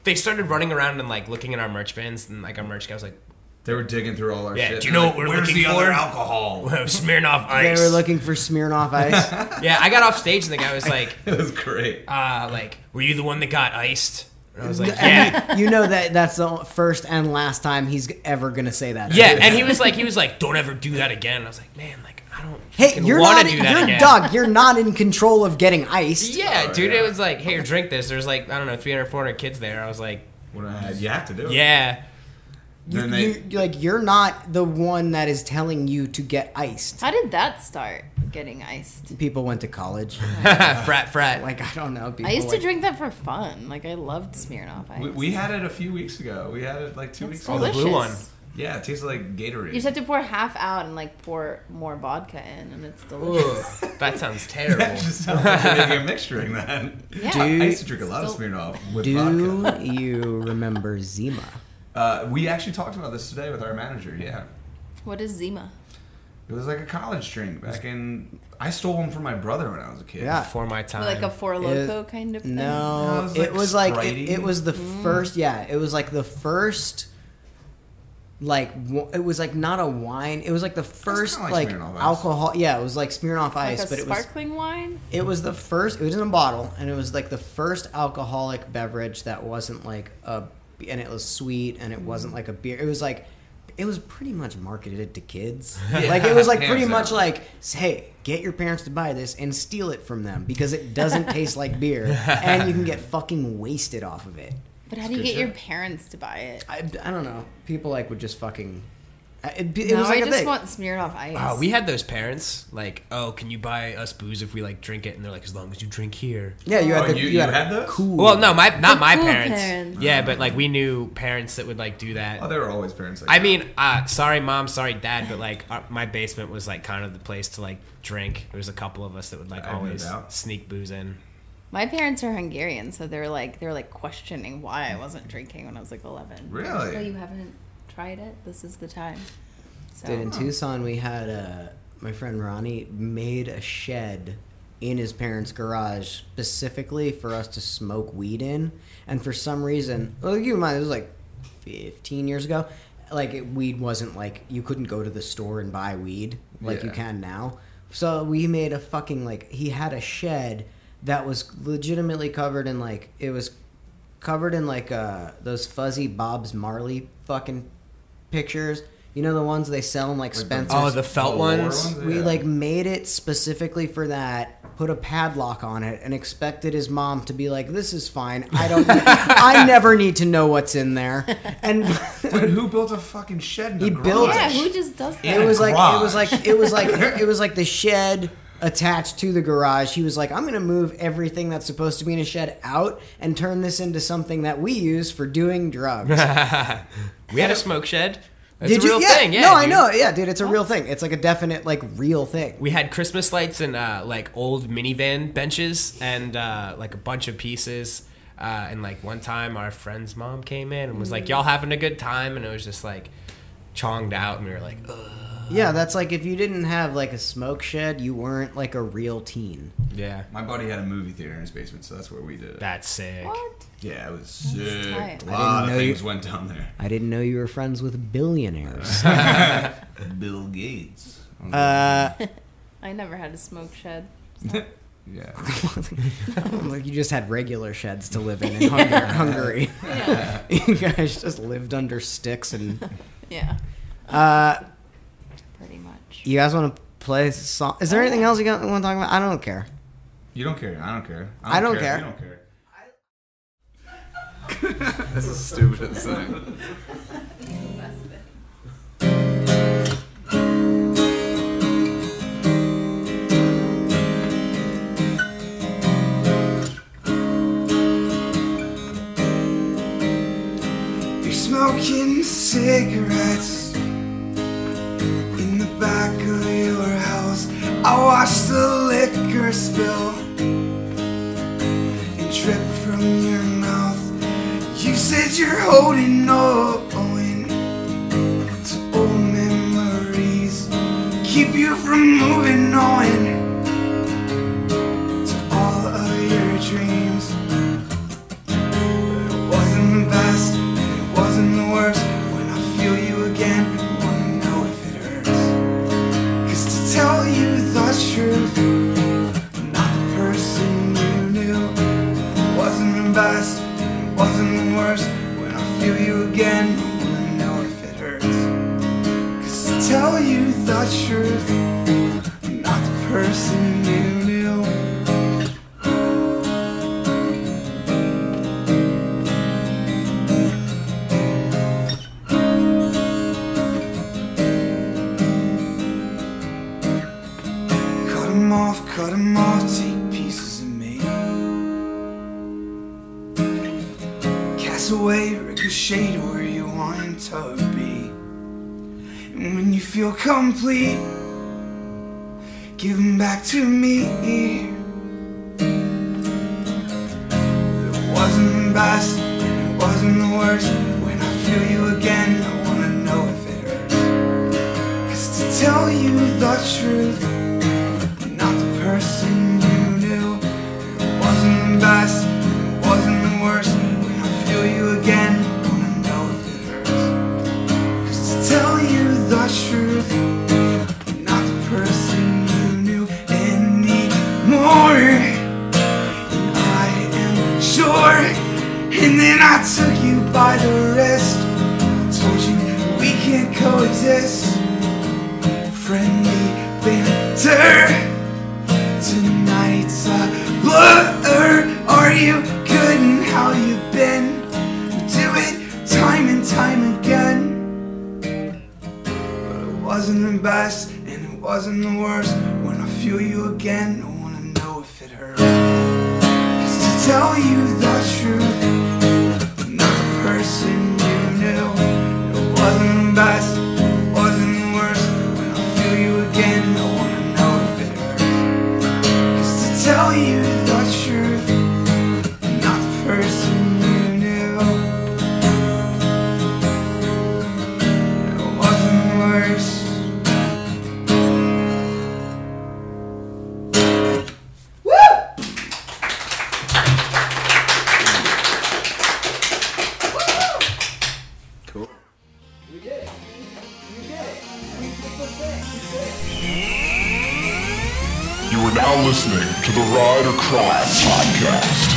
F: they started running around and like looking at our merch bins, and like our merch guy was like,
C: They were digging through all our
F: yeah,
C: shit.
F: do you know
C: They're
F: what we're
C: Where's
F: looking
C: the
F: for?
C: other alcohol?
F: Smirnoff
A: They
F: Ice.
A: were looking for Smirnoff Ice.
F: Yeah, I got off stage and the guy was like,
C: It was great.
F: like, were you the one that got iced? And I was like,
A: And
F: yeah.
A: you know that's the first and last time he's ever gonna say that.
F: Yeah, and he was like, don't ever do that again. And I was like, man, like, I don't
A: Hey, you're
F: want
A: not.
F: to do that
A: You're
F: again.
A: Doug. You're not in control of getting iced.
F: Yeah,
C: Oh,
F: dude,
C: yeah.
F: it was like, here, drink this. There's like, I don't know, 300, 400 kids there. I was like,
C: You have to do it.
F: yeah.
C: Then they,
A: You're not the one that is telling you to get iced.
D: How did that start? Getting iced.
A: People went to college.
F: frat.
A: Like I don't know. People
D: I used to
A: like-
D: drink that for fun. Like I loved Smirnoff Ice.
C: we had it a few weeks ago. We had it like 2
D: It's
C: weeks
F: Oh,
C: ago.
F: the blue one.
C: Yeah, it tastes like Gatorade.
D: You just have to pour half out and like pour more vodka in, and it's delicious.
F: Ugh, that sounds terrible.
C: That just sounds like you're making a mixturing that.
D: Yeah.
C: I used to drink a lot of Smirnoff with vodka.
A: Do you remember Zima?
C: We actually talked about this today with our manager, yeah.
D: What is Zima?
C: It was like a college drink back in... I stole one from my brother when I was a kid.
A: Yeah.
F: Before my time.
D: Like a Four Loko kind of thing?
A: No,
C: No,
A: it was like
C: Spritey.
A: it was the first. Yeah, it was like the first. It was like not a wine. It was like the first
C: kinda
A: like
C: Smirnoff Ice.
A: alcohol. Yeah, it was like Smirnoff Ice,
D: Like a
A: but it was
D: sparkling wine?
A: it was the first. It was in a bottle, and it was like the first alcoholic beverage that wasn't like a, and it was sweet, and it wasn't like a beer. It was like, it was pretty much marketed to kids. Like it was like
C: Hands
A: pretty
C: down.
A: much like, hey, get your parents to buy this and steal it from them because it doesn't taste like beer, and you can get fucking wasted off of it.
D: But how do you
C: good
D: get your
C: shit.
D: parents to buy it?
A: I don't know. People like would just fucking. It
D: No,
A: was like
D: I
A: a
D: just
A: thing.
D: want Smirnoff Ice.
F: Oh, we had those parents like, oh, can you buy us booze if we like drink it? And they're like, as long as you drink here.
A: Yeah, you had
C: Oh,
A: the,
C: you
A: had
C: had those?
A: cool.
F: Well, no, not my
D: cool
F: parents.
D: parents.
F: Yeah, but like we knew parents that would like do that.
C: Oh, there were always parents like
F: I
C: that.
F: mean, sorry mom, sorry dad, but like my basement was like kind of the place to like drink. There was a couple of us that would like
C: I have no
F: always
C: doubt.
F: sneak booze in.
D: My parents are Hungarian, so they were like questioning why I wasn't drinking when I was like 11.
C: Really?
D: So you haven't tried it? This is the time. So
A: Dude, in Tucson, we had my friend Ronnie made a shed in his parents' garage specifically for us to smoke weed in. And for some reason, well, keep in mind, it was like 15 years ago. Like, weed wasn't like, you couldn't go to the store and buy weed like you
C: Yeah.
A: can now. So we made a fucking, like, he had a shed that was legitimately covered in, like, it was covered in, like, those fuzzy Bob's Marley fucking pictures. You know the ones they sell in like Spencer's?
F: Oh, the felt ones.
A: We
C: Yeah.
A: like made it specifically for that, put a padlock on it, and expected his mom to be like, "This is fine. I never need to know what's in there." And
C: Dude, who built a fucking shed in
A: He
C: a
A: built
C: garage?
D: yeah, who just does that?
A: it was like
C: garage.
A: it was like the shed attached to the garage. He was like, "I'm gonna move everything that's supposed to be in a shed out and turn this into something that we use for doing drugs."
F: We had a smoke shed. That's
A: Did
F: a real
A: you? Yeah.
F: thing. Yeah,
A: no, I
F: dude.
A: know. Yeah, dude, it's a real thing. It's like a definite like real thing.
F: We had Christmas lights and like old minivan benches and like a bunch of pieces. And like one time our friend's mom came in and was like, y'all having a good time? And it was just like chonged out and we were like, ugh.
A: Yeah, that's like if you didn't have like a smoke shed, you weren't like a real teen.
F: Yeah,
C: My buddy had a movie theater in his basement, so that's where we did it.
F: that's sick.
D: What?
C: Yeah, it was sick.
D: tight.
C: A
A: I
C: lot
A: didn't
C: of
A: know
C: things
A: you-
C: went down there.
A: I didn't know you were friends with billionaires.
C: Bill Gates.
D: I never had a smoke shed.
C: Yeah.
A: Like you just had regular sheds to live in Hungary.
D: Yeah.
A: You guys just lived under sticks and.
D: Yeah,
A: Uh,
D: pretty much.
A: you guys want to play a song? Is there anything else you want to talk about? I don't care.
C: You don't care. I don't care.
A: I don't
C: if
A: care.
C: You don't care. That's the stupidest thing. cigarettes in the back of your house. I watched the liquor spill and drip from your mouth. You said you're holding on to old memories, keep you from moving on to all of your dreams. But it wasn't the best and it wasn't the worst. When I feel you again, I wanna know if it hurts. 'Cause to tell you the truth, I'm not the person you knew. It wasn't the best and it wasn't the worst. When I feel you again, I wanna know if it hurts. 'Cause to tell you the truth, I'm not the person you knew. Cut 'em off, take pieces of me. Cast away, ricochet to where you want to be. And when you feel complete, give 'em back to me. It wasn't the best, and it wasn't the worst. When I feel you again, I wanna know if it hurts. 'Cause to tell you the truth, person you knew. It wasn't the best, it wasn't the worst. When I feel you again, I wanna know if it hurts. 'Cause to tell you the truth, I'm not the person you knew anymore. And I am sure. And then I took you by the wrist, told you we can't coexist. Friendly banter. Tonight's a blur. Are you good and how you been? We do it time and time again. But it wasn't the best and it wasn't the worst. When I feel you again, I wanna know if it hurts. 'Cause to tell you the truth, I'm not the person you knew. It wasn't the best, it wasn't the worst. When I feel you again, I wanna know if it hurts. Tell you the truth, I'm not the person you knew. It wasn't worse. Woo!
G: Cool.
A: We did it. We did it. We did the thing.
E: You are now listening to the Ride or Cry podcast.